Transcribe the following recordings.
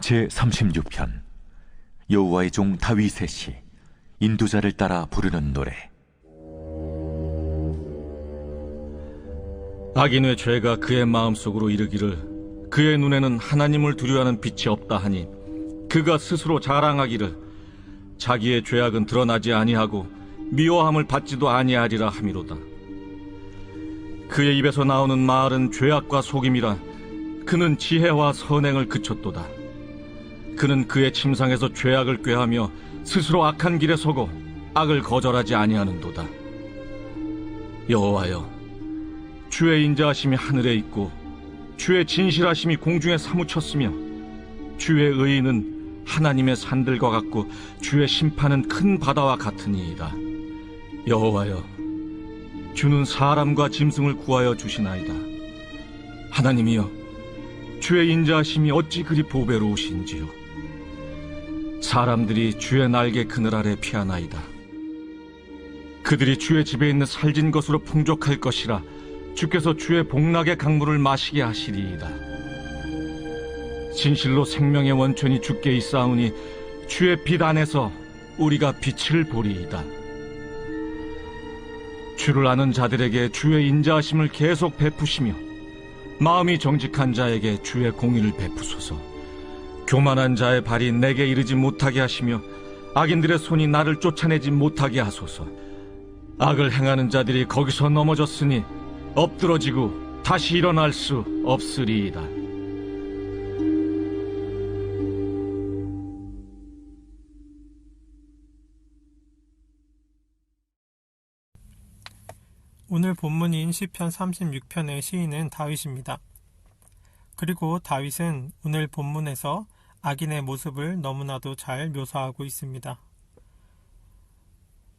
제36편 여호와의 종 다윗의 시 인도자를 따라 부르는 노래. 악인의 죄가 그의 마음속으로 이르기를 그의 눈에는 하나님을 두려워하는 빛이 없다 하니 그가 스스로 자랑하기를 자기의 죄악은 드러나지 아니하고 미워함을 받지도 아니하리라 함이로다. 그의 입에서 나오는 말은 죄악과 속임이라. 그는 지혜와 선행을 그쳤도다. 그는 그의 침상에서 죄악을 꾀하며 스스로 악한 길에 서고 악을 거절하지 아니하는도다. 여호와여, 주의 인자하심이 하늘에 있고 주의 진실하심이 공중에 사무쳤으며 주의 의의는 하나님의 산들과 같고 주의 심판은 큰 바다와 같으니이다. 여호와여, 주는 사람과 짐승을 구하여 주시나이다. 하나님이여, 주의 인자하심이 어찌 그리 보배로우신지요. 사람들이 주의 날개 그늘 아래 피하나이다. 그들이 주의 집에 있는 살진 것으로 풍족할 것이라. 주께서 주의 복락의 강물을 마시게 하시리이다. 진실로 생명의 원천이 주께 있사오니 주의 빛 안에서 우리가 빛을 보리이다. 주를 아는 자들에게 주의 인자하심을 계속 베푸시며 마음이 정직한 자에게 주의 공의를 베푸소서. 교만한 자의 발이 내게 이르지 못하게 하시며 악인들의 손이 나를 쫓아내지 못하게 하소서. 악을 행하는 자들이 거기서 넘어졌으니 엎드러지고 다시 일어날 수 없으리이다. 오늘 본문인 시편 36편의 시인은 다윗입니다. 그리고 다윗은 오늘 본문에서 악인의 모습을 너무나도 잘 묘사하고 있습니다.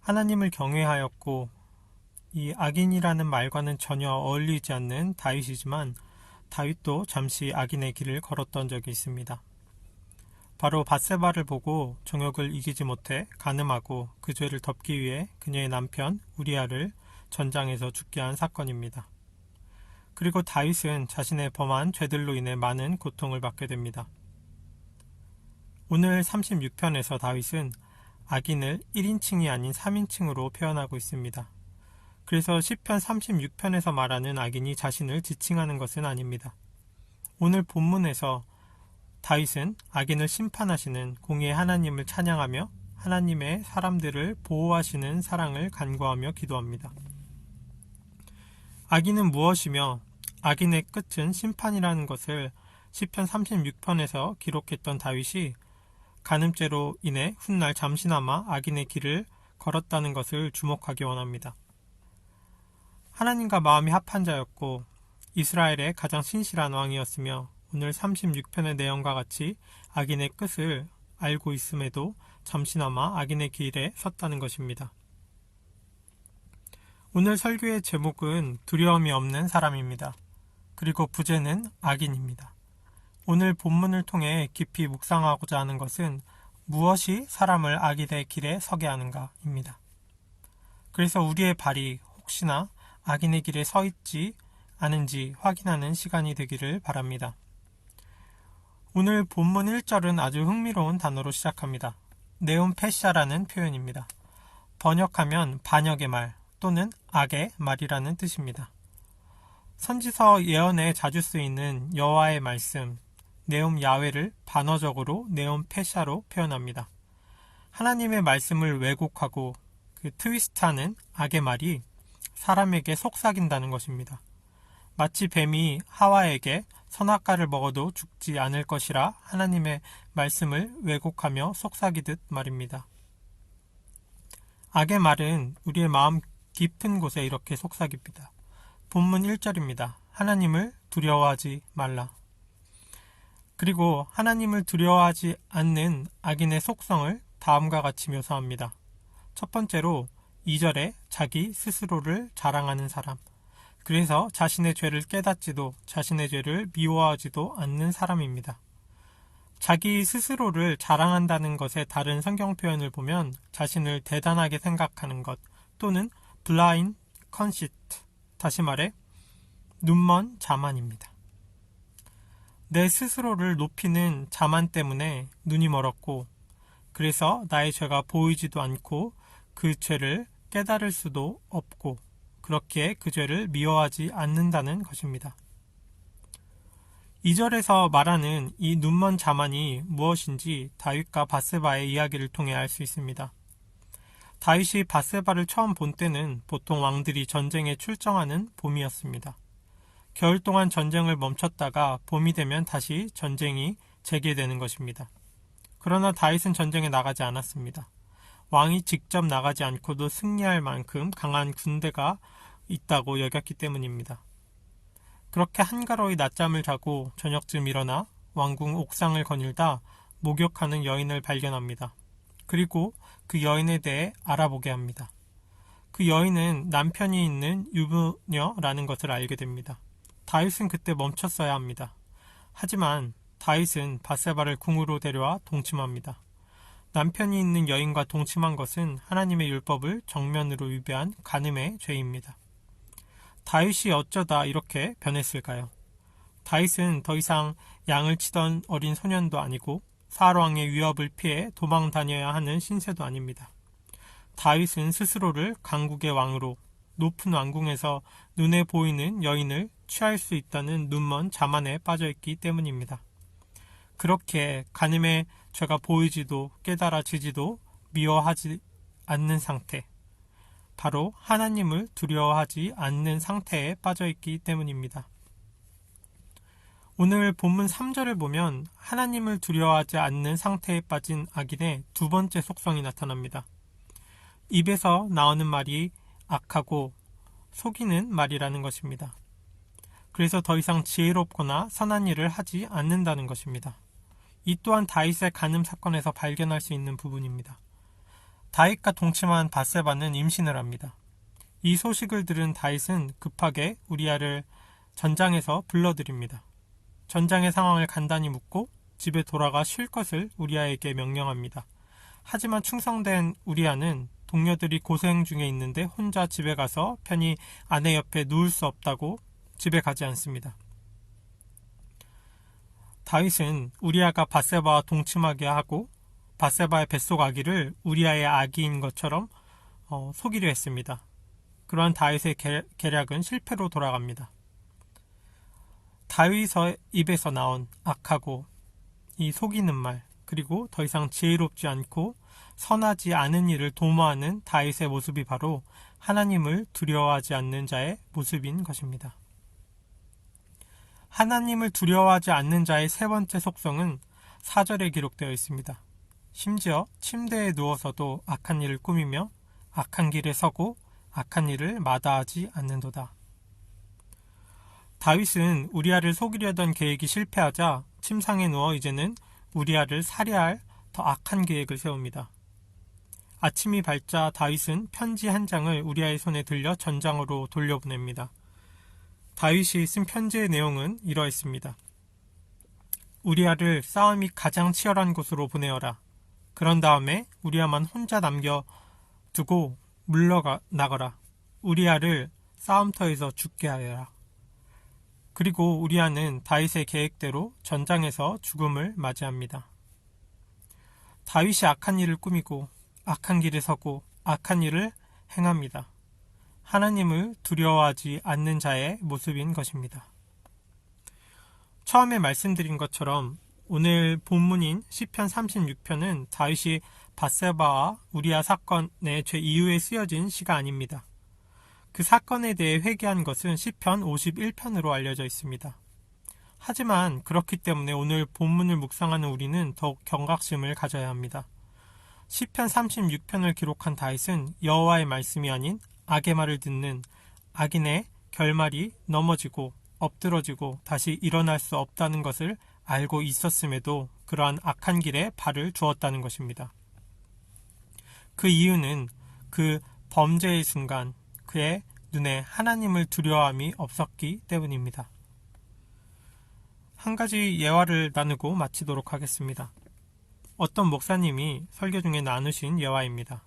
하나님을 경외하였고 이 악인이라는 말과는 전혀 어울리지 않는 다윗이지만 다윗도 잠시 악인의 길을 걸었던 적이 있습니다. 바로 밧세바를 보고 정욕을 이기지 못해 간음하고 그 죄를 덮기 위해 그녀의 남편 우리아를 전장에서 죽게 한 사건입니다. 그리고 다윗은 자신의 범한 죄들로 인해 많은 고통을 받게 됩니다. 오늘 36편에서 다윗은 악인을 1인칭이 아닌 3인칭으로 표현하고 있습니다. 그래서 시편 36편에서 말하는 악인이 자신을 지칭하는 것은 아닙니다. 오늘 본문에서 다윗은 악인을 심판하시는 공의의 하나님을 찬양하며 하나님의 사람들을 보호하시는 사랑을 간구하며 기도합니다. 악인은 무엇이며 악인의 끝은 심판이라는 것을 시편 36편에서 기록했던 다윗이 간음죄로 인해 훗날 잠시나마 악인의 길을 걸었다는 것을 주목하기 원합니다. 하나님과 마음이 합한 자였고 이스라엘의 가장 신실한 왕이었으며 오늘 36편의 내용과 같이 악인의 끝을 알고 있음에도 잠시나마 악인의 길에 섰다는 것입니다. 오늘 설교의 제목은 두려움이 없는 사람입니다. 그리고 부제는 악인입니다. 오늘 본문을 통해 깊이 묵상하고자 하는 것은 무엇이 사람을 악인의 길에 서게 하는가입니다. 그래서 우리의 발이 혹시나 악인의 길에 서 있지 않은지 확인하는 시간이 되기를 바랍니다. 오늘 본문 1절은 아주 흥미로운 단어로 시작합니다. 네온페샤라는 표현입니다. 번역하면 반역의 말 또는 악의 말이라는 뜻입니다. 선지서 예언에 자주 쓰이는 여호와의 말씀, 네옴 야훼를 반어적으로 네온페샤로 표현합니다. 하나님의 말씀을 왜곡하고 그 트위스트하는 악의 말이 사람에게 속삭인다는 것입니다. 마치 뱀이 하와에게 선악과를 먹어도 죽지 않을 것이라 하나님의 말씀을 왜곡하며 속삭이듯 말입니다. 악의 말은 우리의 마음 깊은 곳에 이렇게 속삭입니다. 본문 1절입니다. 하나님을 두려워하지 말라. 그리고 하나님을 두려워하지 않는 악인의 속성을 다음과 같이 묘사합니다. 첫 번째로 2절에 자기 스스로를 자랑하는 사람. 그래서 자신의 죄를 깨닫지도 자신의 죄를 미워하지도 않는 사람입니다. 자기 스스로를 자랑한다는 것의 다른 성경 표현을 보면 자신을 대단하게 생각하는 것 또는 blind conceit, 다시 말해 눈먼 자만입니다. 내 스스로를 높이는 자만 때문에 눈이 멀었고, 그래서 나의 죄가 보이지도 않고 그 죄를 깨달을 수도 없고, 그렇게 그 죄를 미워하지 않는다는 것입니다. 2절에서 말하는 이 눈먼 자만이 무엇인지 다윗과 밧세바의 이야기를 통해 알 수 있습니다. 다윗이 밧세바를 처음 본 때는 보통 왕들이 전쟁에 출정하는 봄이었습니다. 겨울 동안 전쟁을 멈췄다가 봄이 되면 다시 전쟁이 재개되는 것입니다. 그러나 다윗은 전쟁에 나가지 않았습니다. 왕이 직접 나가지 않고도 승리할 만큼 강한 군대가 있다고 여겼기 때문입니다. 그렇게 한가로이 낮잠을 자고 저녁쯤 일어나 왕궁 옥상을 거닐다 목욕하는 여인을 발견합니다. 그리고 그 여인에 대해 알아보게 합니다. 그 여인은 남편이 있는 유부녀라는 것을 알게 됩니다. 다윗은 그때 멈췄어야 합니다. 하지만 다윗은 밧세바를 궁으로 데려와 동침합니다. 남편이 있는 여인과 동침한 것은 하나님의 율법을 정면으로 위배한 간음의 죄입니다. 다윗이 어쩌다 이렇게 변했을까요? 다윗은 더 이상 양을 치던 어린 소년도 아니고 사울왕의 위협을 피해 도망 다녀야 하는 신세도 아닙니다. 다윗은 스스로를 강국의 왕으로 높은 왕궁에서 눈에 보이는 여인을 취할 수 있다는 눈먼 자만에 빠져있기 때문입니다. 그렇게 간음의 죄가 보이지도 깨달아지지도 미워하지 않는 상태, 바로 하나님을 두려워하지 않는 상태에 빠져있기 때문입니다. 오늘 본문 3절을 보면 하나님을 두려워하지 않는 상태에 빠진 악인의 두 번째 속성이 나타납니다. 입에서 나오는 말이 악하고 속이는 말이라는 것입니다. 그래서 더 이상 지혜롭거나 선한 일을 하지 않는다는 것입니다. 이 또한 다윗의 간음 사건에서 발견할 수 있는 부분입니다. 다윗과 동침한 밧세바는 임신을 합니다. 이 소식을 들은 다윗은 급하게 우리아를 전장에서 불러들입니다. 전장의 상황을 간단히 묻고 집에 돌아가 쉴 것을 우리아에게 명령합니다. 하지만 충성된 우리아는 동료들이 고생 중에 있는데 혼자 집에 가서 편히 아내 옆에 누울 수 없다고 집에 가지 않습니다. 다윗은 우리아가 밧세바와 동침하게 하고 밧세바의 뱃속 아기를 우리아의 아기인 것처럼 속이려 했습니다. 그러한 다윗의 계략은 실패로 돌아갑니다. 다윗의 입에서 나온 악하고 이 속이는 말, 그리고 더 이상 지혜롭지 않고 선하지 않은 일을 도모하는 다윗의 모습이 바로 하나님을 두려워하지 않는 자의 모습인 것입니다. 하나님을 두려워하지 않는 자의 세 번째 속성은 4절에 기록되어 있습니다. 심지어 침대에 누워서도 악한 일을 꾸미며 악한 길에 서고 악한 일을 마다하지 않는도다. 다윗은 우리아를 속이려던 계획이 실패하자 침상에 누워 이제는 우리아를 살해할 더 악한 계획을 세웁니다. 아침이 밝자 다윗은 편지 한 장을 우리아의 손에 들려 전장으로 돌려보냅니다. 다윗이 쓴 편지의 내용은 이러했습니다. 우리아를 싸움이 가장 치열한 곳으로 보내어라. 그런 다음에 우리아만 혼자 남겨두고 물러나거라. 우리아를 싸움터에서 죽게 하여라. 그리고 우리아는 다윗의 계획대로 전장에서 죽음을 맞이합니다. 다윗이 악한 일을 꾸미고 악한 길에 서고 악한 일을 행합니다. 하나님을 두려워하지 않는 자의 모습인 것입니다. 처음에 말씀드린 것처럼 오늘 본문인 시편 36편은 다윗이 밧세바와 우리아 사건의 죄 이후에 쓰여진 시가 아닙니다. 그 사건에 대해 회개한 것은 시편 51편으로 알려져 있습니다. 하지만 그렇기 때문에 오늘 본문을 묵상하는 우리는 더욱 경각심을 가져야 합니다. 시편 36편을 기록한 다윗은 여호와의 말씀이 아닌 악의 말을 듣는 악인의 결말이 넘어지고 엎드러지고 다시 일어날 수 없다는 것을 알고 있었음에도 그러한 악한 길에 발을 두었다는 것입니다. 그 이유는 그 범죄의 순간 그의 눈에 하나님을 두려워함이 없었기 때문입니다. 한 가지 예화를 나누고 마치도록 하겠습니다. 어떤 목사님이 설교 중에 나누신 예화입니다.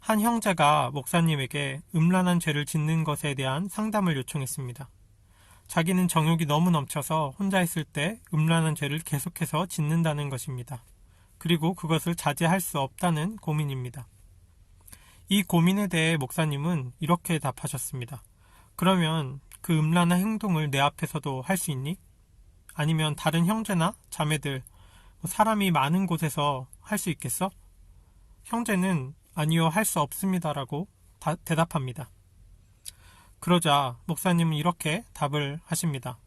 한 형제가 목사님에게 음란한 죄를 짓는 것에 대한 상담을 요청했습니다. 자기는 정욕이 너무 넘쳐서 혼자 있을 때 음란한 죄를 계속해서 짓는다는 것입니다. 그리고 그것을 자제할 수 없다는 고민입니다. 이 고민에 대해 목사님은 이렇게 답하셨습니다. 그러면 그 음란한 행동을 내 앞에서도 할 수 있니? 아니면 다른 형제나 자매들, 사람이 많은 곳에서 할 수 있겠어? 형제는 아니요, 할 수 없습니다라고 대답합니다. 그러자 목사님은 이렇게 답을 하십니다.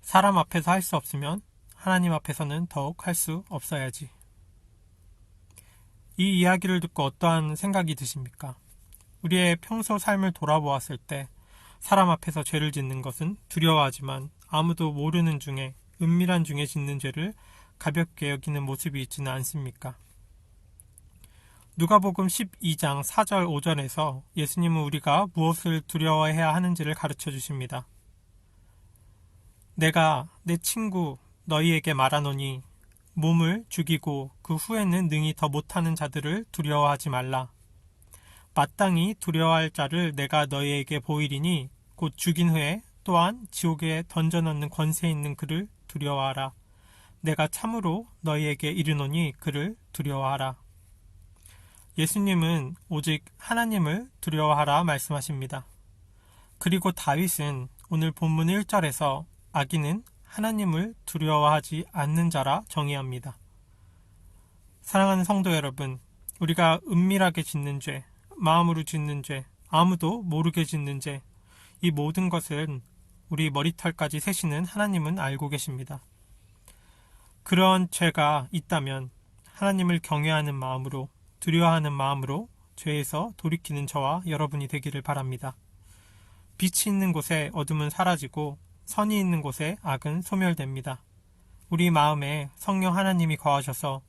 사람 앞에서 할 수 없으면 하나님 앞에서는 더욱 할 수 없어야지. 이 이야기를 듣고 어떠한 생각이 드십니까? 우리의 평소 삶을 돌아보았을 때 사람 앞에서 죄를 짓는 것은 두려워하지만 아무도 모르는 중에 은밀한 중에 짓는 죄를 가볍게 여기는 모습이 있지는 않습니까? 누가복음 12장 4절 5절에서 예수님은 우리가 무엇을 두려워해야 하는지를 가르쳐 주십니다. 내가 내 친구 너희에게 말하노니 몸을 죽이고 그 후에는 능히 더 못하는 자들을 두려워하지 말라. 마땅히 두려워할 자를 내가 너희에게 보이리니 곧 죽인 후에 또한 지옥에 던져넣는 권세 있는 그를 두려워하라. 내가 참으로 너희에게 이르노니 그를 두려워하라. 예수님은 오직 하나님을 두려워하라 말씀하십니다. 그리고 다윗은 오늘 본문 1절에서 악인은 하나님을 두려워하지 않는 자라 정의합니다. 사랑하는 성도 여러분, 우리가 은밀하게 짓는 죄, 마음으로 짓는 죄, 아무도 모르게 짓는 죄, 이 모든 것은 우리 머리털까지 세시는 하나님은 알고 계십니다. 그런 죄가 있다면 하나님을 경외하는 마음으로, 두려워하는 마음으로 죄에서 돌이키는 저와 여러분이 되기를 바랍니다. 빛이 있는 곳에 어둠은 사라지고 선이 있는 곳에 악은 소멸됩니다. 우리 마음에 성령 하나님이 거하셔서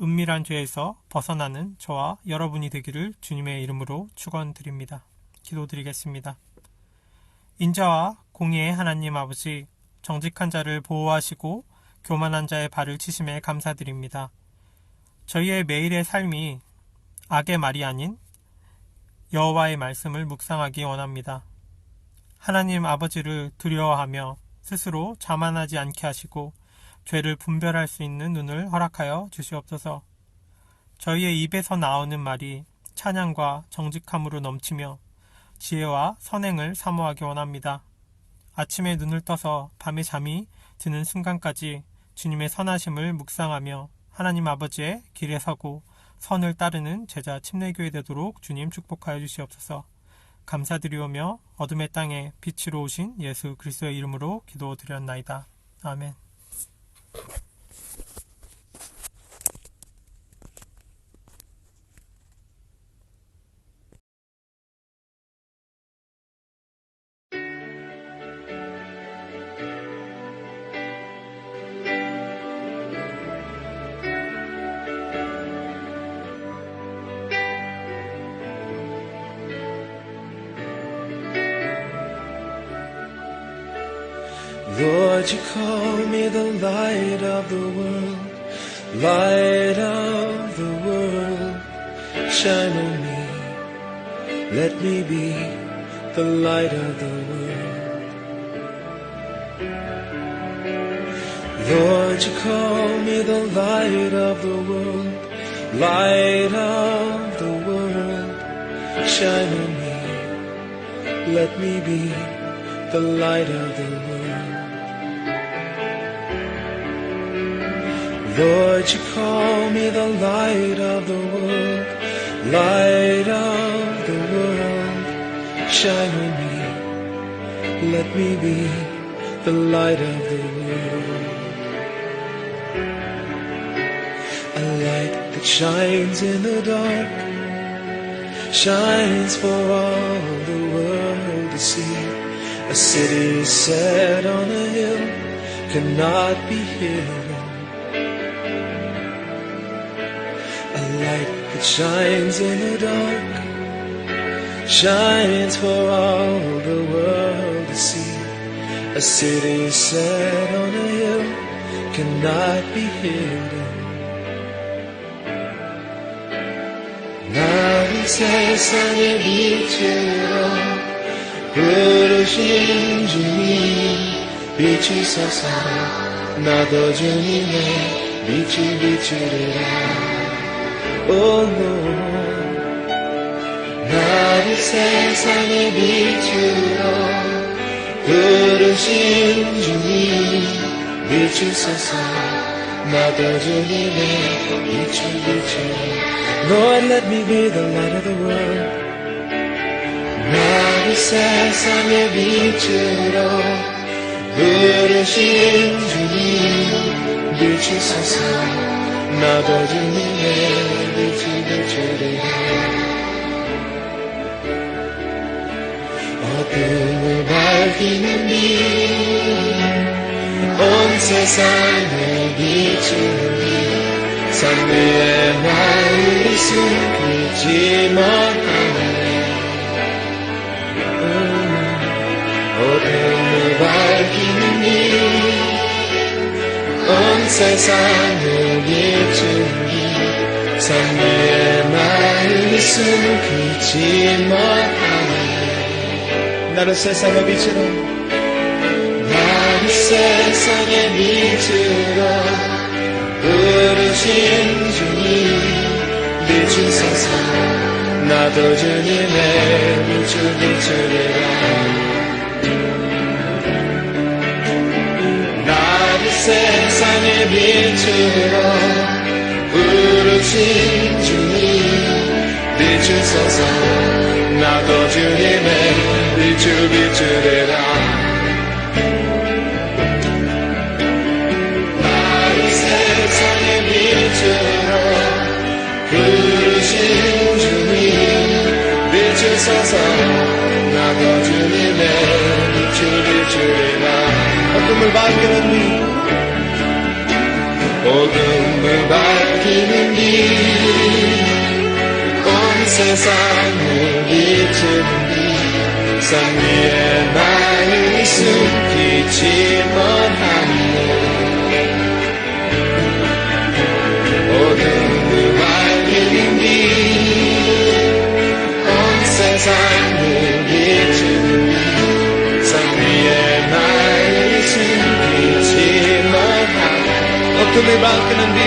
은밀한 죄에서 벗어나는 저와 여러분이 되기를 주님의 이름으로 축원드립니다. 기도드리겠습니다. 인자와 공의의 하나님 아버지, 정직한 자를 보호하시고 교만한 자의 발을 치심에 감사드립니다. 저희의 매일의 삶이 악의 말이 아닌 여호와의 말씀을 묵상하기 원합니다. 하나님 아버지를 두려워하며 스스로 자만하지 않게 하시고 죄를 분별할 수 있는 눈을 허락하여 주시옵소서. 저희의 입에서 나오는 말이 찬양과 정직함으로 넘치며 지혜와 선행을 사모하기 원합니다. 아침에 눈을 떠서 밤에 잠이 드는 순간까지 주님의 선하심을 묵상하며 하나님 아버지의 길에 서고 선을 따르는 제자 침례교회 되도록 주님 축복하여 주시옵소서. 감사드리오며 어둠의 땅에 빛으로 오신 예수 그리스도의 이름으로 기도드렸나이다. 아멘. Lord, you call me the light of the world, light of the world. Shine on me, let me be the light of the world. Lord, you call me the light of the world, light of the world. Shine on me, let me be the light of the world. Lord, you call me the light of the world, light of the world. Shine on me, let me be the light of the world. A light that shines in the dark, shines for all the world to see. A city set on a hill cannot be hidden. A light that shines in the dark, shines for all the world to see. A city set on a hill cannot be hidden. 나는 세상의 빛이라 부르 부르신 주님 비추소서 나도 주님의 빛을 비추리라 나를 세상의 빛으로 부르신 주님 비추소서 나도 주님의 빛을 비추리라 Lord, let me be the light of the world 나를 세상의 빛으로 부르신 주님 비추소서 나도 주님의 빛을 비추리라 어둠을 밝히는 빛 온 세상을 비추는 빛 산 위에 나를 숨기지 못하네 어둠을 밝히는 빛온 세상을 비추는 빛산 위에 나를 숨기지 못하네 나를 세상의 빛으로 나를 세상의 빛으로 부르신 주님 비추소서 나도 주님의 빛을 비추리라 나를 세상의 빛으로 부르신 주님 비추소서 나도 주님의 빛을 비추리라 세상의 빛으로 부르신 주님 비추소서 나도 주님의 빛을 비추리라 어둠을 밝히는 빛 어둠을 밝히는 빛온 세상을 비추는 빛산 위에 나를 숨기지 못하네 어둠을 밝히는 빛온 세상을 비추는 빛산 위에 나를 숨기지 못하네 어둠을 밝히는 빛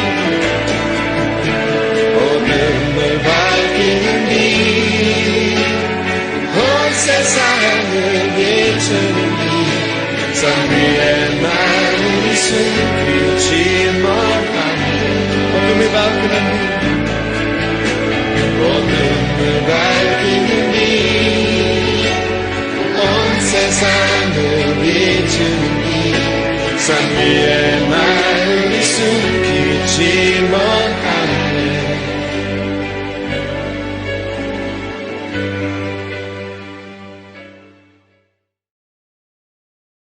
어둠을 밝히는 빛온 세상을 비추는 빛산 위에 나를 숨기지 못하네 어둠을 밝히는 빛 어둠을 밝히는 빛온 세상을 비추는 빛산 위에